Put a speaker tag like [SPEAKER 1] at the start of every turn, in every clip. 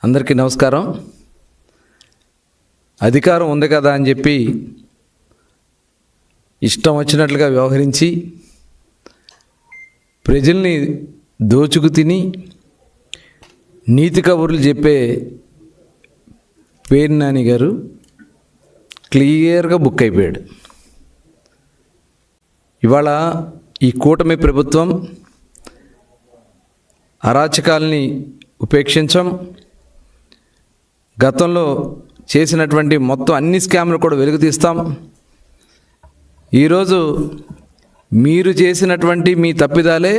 [SPEAKER 1] అందరికీ నమస్కారం. అధికారం ఉంది కదా అని చెప్పి ఇష్టం వచ్చినట్లుగా వ్యవహరించి ప్రజల్ని దోచుకు తిని నీతి కబుర్లు చెప్పే పేర్ని నాని గారు క్లియర్గా బుక్ అయిపోయాడు. ఇవాళ ఈ కూటమి ప్రభుత్వం అరాచకాల్ని ఉపేక్షించం, గతంలో చేసినటువంటి మొత్తం అన్ని స్కామ్లు కూడా వెలుగు తీస్తాం. ఈరోజు మీరు చేసినటువంటి మీ తప్పిదాలే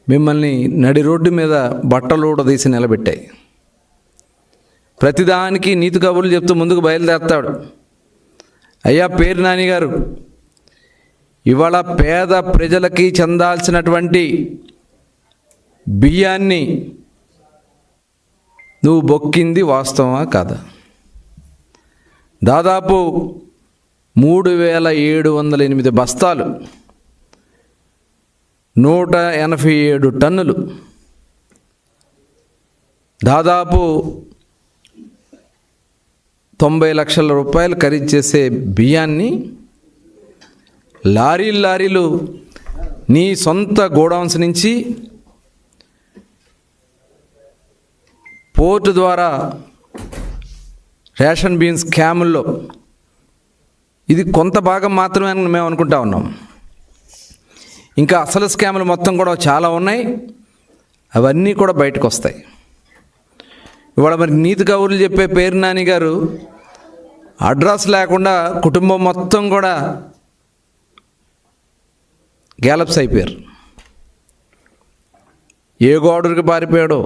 [SPEAKER 1] మిమ్మల్ని నడి రోడ్డు మీద బట్టలు ఊడదీసి నిలబెట్టాయి. ప్రతిదానికి నీతి కబుర్లు చెప్తూ ముందుకు బయలుదేరతాడు. అయ్యా పేరు నాని గారు, ఇవాళ పేద ప్రజలకి చెందాల్సినటువంటి బియ్యాన్ని నువ్వు బొక్కింది వాస్తవమా కాదా? దాదాపు 3708 బస్తాలు, 187 టన్నులు, దాదాపు 90 లక్షల రూపాయలు ఖరీదు చేసే బియ్యాన్ని లారీలు నీ సొంత గోడౌన్స్ నుంచి పోర్టు ద్వారా రేషన్ బియ్యం స్కాముల్లో ఇది కొంత భాగం మాత్రమే అని మేము అనుకుంటా ఉన్నాం. ఇంకా అసలు స్కాములు మొత్తం కూడా చాలా ఉన్నాయి. అవన్నీ కూడా బయటకు వస్తాయి. ఇవాళ మరి నీతి కబుర్లు చెప్పే పేరు నాని గారు అడ్రస్ లేకుండా కుటుంబం మొత్తం కూడా గ్యాలప్స్ అయిపోయారు. ఏ గోడూరికి పారిపోయాడో,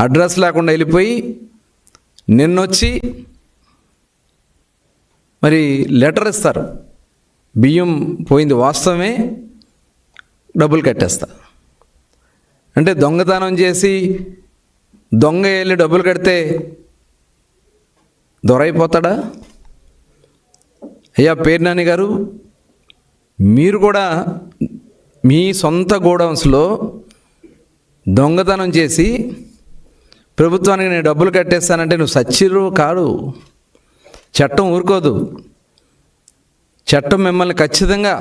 [SPEAKER 1] అడ్రస్ లేకుండా వెళ్ళిపోయి నిన్నొచ్చి మరి లెటర్ ఇస్తారు, బియ్యం పోయింది వాస్తవమే, డబ్బులు కట్టేస్తా అంటే దొంగతనం చేసి దొంగ వెళ్ళి డబ్బులు కడితే దొరైపోతాడా? అయ్యా పేరు నాని గారు, మీరు కూడా మీ సొంత గోడౌన్స్లో దొంగతనం చేసి ప్రభుత్వానికి నేను డబ్బులు కట్టేస్తానంటే నువ్వు సచ్చిరు కాదు. చట్టం ఊరుకోదు. చట్టం మిమ్మల్ని ఖచ్చితంగా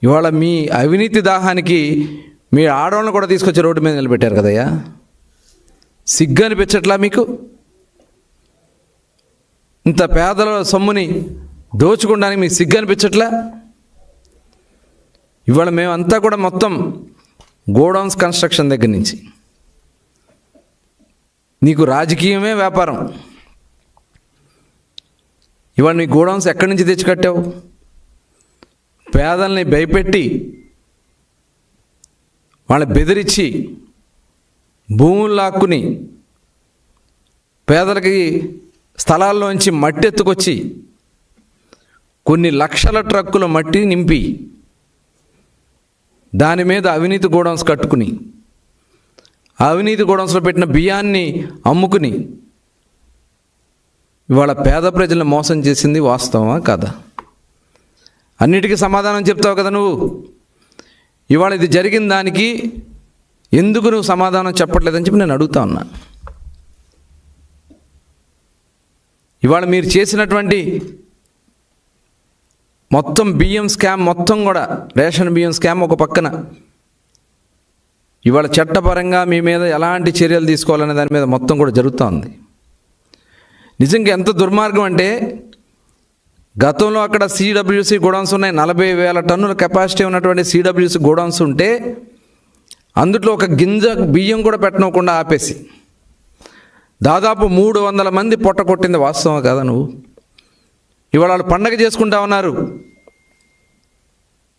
[SPEAKER 1] ఇవాళ మీ అవినీతి దాహానికి మీ ఆడవాళ్ళని కూడా తీసుకొచ్చి రోడ్డు మీద నిలబెట్టారు కదయ్యా. సిగ్గు అనిపించట్లా మీకు? ఇంత పేదల సొమ్ముని దోచుకోవడానికి మీకు సిగ్గు అనిపించట్లా? ఇవాళ మేమంతా కూడా మొత్తం గోడౌన్స్ కన్స్ట్రక్షన్ దగ్గర నుంచి నీకు రాజకీయమే వ్యాపారం. ఇవాళ నీ గోడౌన్స్ ఎక్కడి నుంచి తెచ్చి కట్టావు? పేదల్ని భయపెట్టి వాళ్ళని బెదిరించి భూములు లాక్కుని పేదలకి స్థలాల్లోంచి మట్టి ఎత్తుకొచ్చి కొన్ని లక్షల ట్రక్కుల మట్టి నింపి దాని మీద అవినీతి గోడౌన్స్ కట్టుకుని అవినీతి గోడౌన్స్లో పెట్టిన బియ్యాన్ని అమ్ముకుని ఇవాళ పేద ప్రజలను మోసం చేసింది వాస్తవమా కాదా? అన్నిటికీ సమాధానం చెప్తావు కదా నువ్వు. ఇవాళ ఇది జరిగిన దానికి ఎందుకు నువ్వు సమాధానం చెప్పట్లేదని చెప్పి నేను అడుగుతా ఉన్నా. ఇవాళ మీరు చేసినటువంటి మొత్తం బియ్యం స్కామ్ మొత్తం కూడా, రేషన్ బియ్యం స్కామ్ ఒక పక్కన, ఇవాళ చట్టపరంగా మీ మీద ఎలాంటి చర్యలు తీసుకోవాలనే దాని మీద మొత్తం కూడా జరుగుతూ ఉంది. నిజంగా ఎంత దుర్మార్గం అంటే, గతంలో అక్కడ సిడబ్ల్యూసి గోడౌన్స్ ఉన్నాయి. 40,000 టన్నుల కెపాసిటీ ఉన్నటువంటి సిడబ్ల్యూసి గోడౌన్స్ ఉంటే అందులో ఒక గింజ బియ్యం కూడా పెట్టనకుండా ఆపేసి దాదాపు 300 మంది పొట్ట కొట్టింది వాస్తవం కదా నువ్వు? ఇవాళ వాళ్ళు పండగ చేసుకుంటా ఉన్నారు.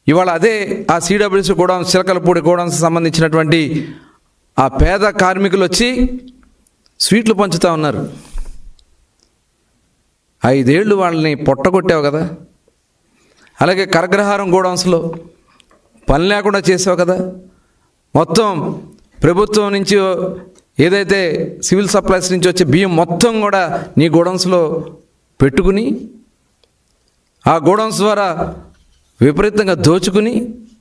[SPEAKER 1] ఇవాళ అదే ఆ సిడబ్ల్యూసి గోడౌన్స్, చిలకలపూడి గోడౌన్స్ సంబంధించినటువంటి ఆ పేద కార్మికులు వచ్చి స్వీట్లు పంచుతూ ఉన్నారు. 5 ఏళ్ళు వాళ్ళని పొట్టగొట్టావు కదా. అలాగే కరగ్రహారం గోడౌన్స్లో పని లేకుండా చేసావు కదా. మొత్తం ప్రభుత్వం నుంచి ఏదైతే సివిల్ సప్లైస్ నుంచి వచ్చే బియ్యం మొత్తం కూడా నీ గోడౌన్స్లో పెట్టుకుని ఆ గోడౌన్స్ ద్వారా విపరీతంగా దోచుకుని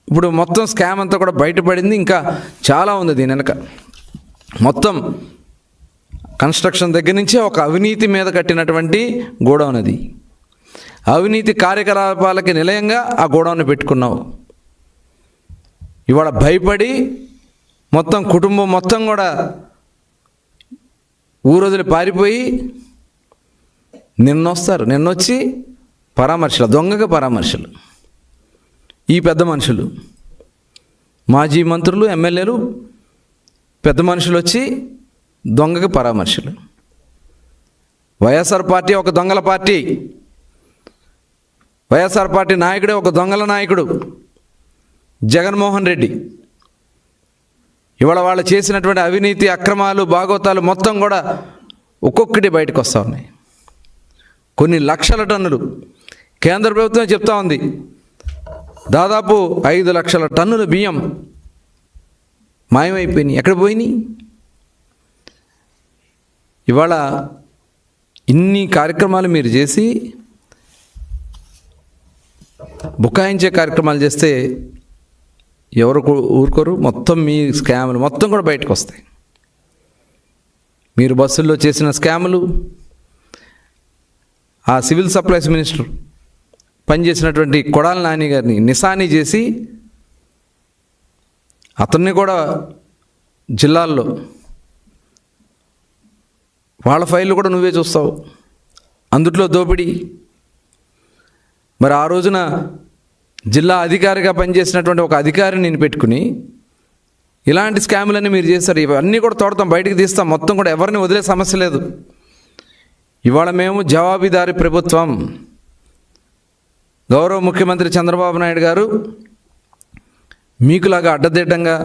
[SPEAKER 1] ఇప్పుడు మొత్తం స్కామ్ అంతా కూడా బయటపడింది. ఇంకా చాలా ఉంది దీని వెనక. మొత్తం కన్స్ట్రక్షన్ దగ్గర నుంచి ఒక అవినీతి మీద కట్టినటువంటి గోడౌన్ అది. అవినీతి కార్యకలాపాలకి నిలయంగా ఆ గోడౌన్ పెట్టుకున్నావు. ఇవాళ భయపడి మొత్తం కుటుంబం మొత్తం కూడా ఊరొదిలి పారిపోయి నిన్నొచ్చి పరామర్శలు, దొంగగా పరామర్శలు. ఈ పెద్ద మనుషులు, మాజీ మంత్రులు, ఎమ్మెల్యేలు, పెద్ద మనుషులు వచ్చి దొంగగా పరామర్శలు. వైఎస్ఆర్ పార్టీ ఒక దొంగల పార్టీ. వైఎస్ఆర్ పార్టీ నాయకుడే ఒక దొంగల నాయకుడు జగన్మోహన్ రెడ్డి. ఇవాళ వాళ్ళు చేసినటువంటి అవినీతి, అక్రమాలు, భాగోతాలు మొత్తం కూడా ఒక్కొక్కటి బయటకు వస్తూ ఉన్నాయి. కొన్ని లక్షల టన్నులు కేంద్ర ప్రభుత్వం చెప్తా ఉంది, దాదాపు 5 లక్షల టన్నుల బియ్యం మాయమైపోయినాయి. ఎక్కడ పోయినాయి? ఇవాళ ఇన్ని కార్యక్రమాలు మీరు చేసి బుకాయించే కార్యక్రమాలు చేస్తే ఎవరు ఊరుకోరు. మొత్తం మీ స్కాములు మొత్తం కూడా బయటకు వస్తాయి. మీరు బస్సుల్లో చేసిన స్కాములు, ఆ సివిల్ సప్లైస్ మినిస్టర్ పనిచేసినటువంటి కొడాల నాని గారిని నిశానీ చేసి అతన్ని కూడా జిల్లాల్లో వాళ్ళ ఫైళ్ళు కూడా నువ్వే చూస్తావు. అందుట్లో దోపిడీ. మరి ఆ రోజున జిల్లా అధికారిగా పనిచేసినటువంటి ఒక అధికారిని నేను పెట్టుకుని ఇలాంటి స్కాములన్నీ మీరు చేస్తారు. ఇవన్నీ కూడా తోడతాం, బయటికి తీస్తాం. మొత్తం కూడా ఎవరిని వదిలే సమస్య లేదు. ఇవాళ మేము జవాబుదారీ ప్రభుత్వం. గౌరవ ముఖ్యమంత్రి చంద్రబాబు నాయుడు గారు మీకులాగా అడ్డదిడ్డంగా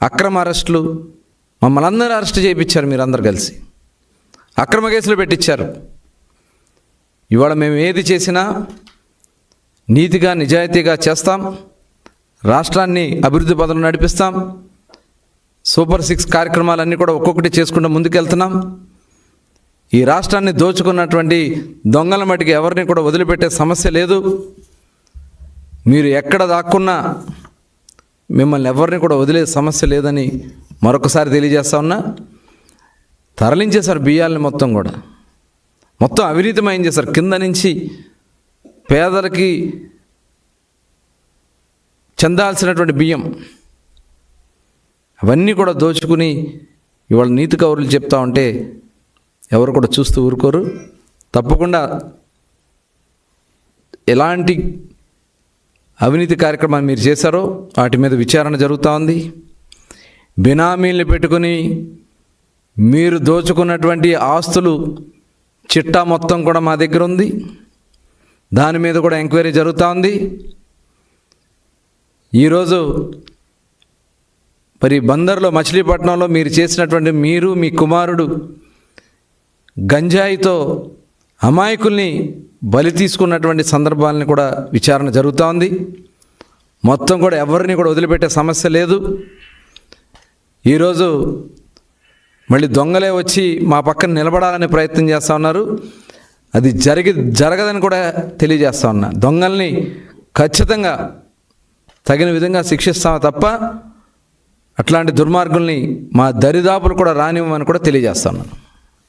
[SPEAKER 1] అక్రమ అరెస్టులు, మమ్మల్ని అందరూ అరెస్ట్ చేయించారు. మీరందరూ కలిసి అక్రమ కేసులు పెట్టించారు. ఇవాళ మేము ఏది చేసినా నీతిగా, నిజాయితీగా చేస్తాం. రాష్ట్రాన్ని అభివృద్ధి పదంలో నడిపిస్తాం. సూపర్ 6 కార్యక్రమాలన్నీ కూడా ఒక్కొక్కటి చేసుకుంటూ ముందుకెళ్తున్నాం. ఈ రాష్ట్రాన్ని దోచుకున్నటువంటి దొంగల మటుకు ఎవరిని కూడా వదిలిపెట్టే సమస్య లేదు. మీరు ఎక్కడ దాక్కున్నా మిమ్మల్ని ఎవరిని కూడా వదిలే సమస్య లేదని మరొకసారి తెలియజేస్తా ఉన్నా. తరలించేశారు బియ్యాలని మొత్తం కూడా, మొత్తం అవినీతిమయం చేశారు. కింద నుంచి పేదలకి చెందాల్సినటువంటి బియ్యం అవన్నీ కూడా దోచుకుని ఇవాళ నీతి కౌరులు చెప్తా ఉంటే ఎవరు కూడా చూస్తూ ఊరుకోరు. తప్పకుండా ఎలాంటి అవినీతి కార్యక్రమాలు మీరు చేశారో వాటి మీద విచారణ జరుగుతూ ఉంది. బినామీల్ని పెట్టుకుని మీరు దోచుకున్నటువంటి ఆస్తులు చిట్టా మొత్తం కూడా మా దగ్గర ఉంది. దాని మీద కూడా ఎంక్వైరీ జరుగుతూ ఉంది. ఈరోజు మరి బందర్లో, మచిలీపట్నంలో మీరు చేసినటువంటి, మీరు మీ కుమారుడు గంజాయితో అమాయకుల్ని బలి తీసుకున్నటువంటి సందర్భాలను కూడా విచారణ జరుగుతూ ఉంది. మొత్తం కూడా ఎవరిని కూడా వదిలిపెట్టే సమస్య లేదు. ఈరోజు మళ్ళీ దొంగలే వచ్చి మా పక్కన నిలబడాలని ప్రయత్నం చేస్తూ ఉన్నారు. అది జరగదని కూడా తెలియజేస్తా ఉన్నా. దొంగల్ని ఖచ్చితంగా తగిన విధంగా శిక్షిస్తాము తప్ప అట్లాంటి దుర్మార్గుల్ని మా దరిదాపులు కూడా రానివ్వమని కూడా తెలియజేస్తా ఉన్నాను.